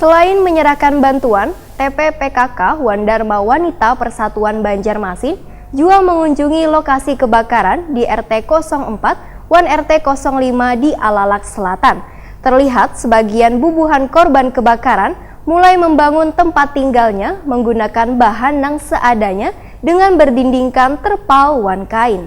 Selain menyerahkan bantuan, TP/PKK Wandharma Wanita Persatuan Banjarmasin juga mengunjungi lokasi kebakaran di RT 04 Wan RT 05 di Alalak Selatan. Terlihat sebagian bubuhan korban kebakaran mulai membangun tempat tinggalnya menggunakan bahan yang seadanya dengan berdindingkan terpal wan kain.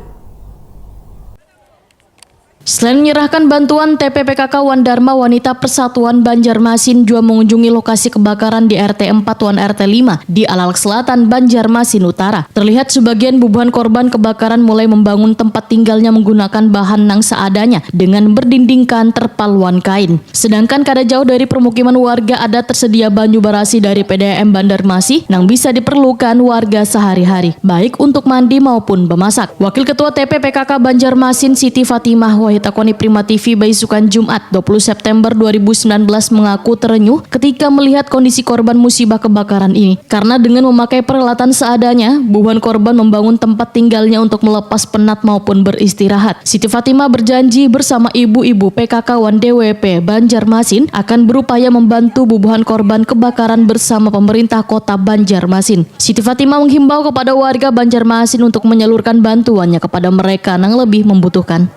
Selain menyerahkan bantuan, TP/PKK Wandharma Wanita Persatuan Banjarmasin juga mengunjungi lokasi kebakaran di RT 4 Wan RT 5 di Alalak Selatan, Banjarmasin Utara. Terlihat sebagian bubuhan korban kebakaran mulai membangun tempat tinggalnya menggunakan bahan yang seadanya dengan berdindingkan terpal wan kain. Sedangkan kada jauh dari permukiman warga ada tersedia banyu barasi dari PDAM Banjarmasin yang bisa diperlukan warga sehari-hari, baik untuk mandi maupun memasak. Wakil Ketua TP/PKK Banjarmasin Siti Fatimah Takoni Prima TV Baisukan Jumat 20 September 2019 mengaku terenyuh ketika melihat kondisi korban musibah kebakaran ini. Karena dengan memakai peralatan seadanya, bubuhan korban membangun tempat tinggalnya untuk melepas penat maupun beristirahat. Siti Fatimah berjanji bersama ibu-ibu PKK Wan DWP Banjarmasin akan berupaya membantu bubuhan korban kebakaran bersama pemerintah kota Banjarmasin. Siti Fatimah menghimbau kepada warga Banjarmasin untuk menyalurkan bantuannya kepada mereka yang lebih membutuhkan.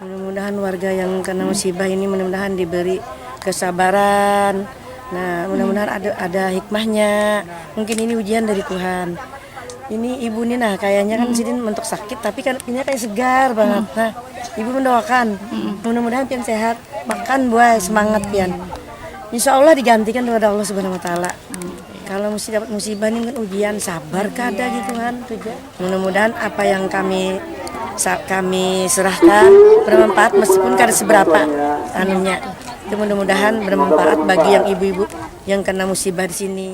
Mudah-mudahan warga yang kena musibah ini mudah-mudahan diberi kesabaran. Nah, mudah-mudahan ada hikmahnya. Mungkin ini ujian dari Tuhan. Ini ibu nih, nah kayaknya kan sini mentok sakit, tapi kan ini kayak segar banget. Nah, ibu mendoakan, mudah-mudahan pian sehat, makan buah, semangat pian. Insya Allah digantikan kepada Allah Subhanahu Wa Taala. Kalau mesti dapat musibah ini kan ujian, sabar kada gitu kan. Mudah-mudahan apa yang kami serahkan bermanfaat meskipun kada seberapa anunya. Mudah-mudahan bermanfaat bagi yang ibu-ibu yang kena musibah di sini.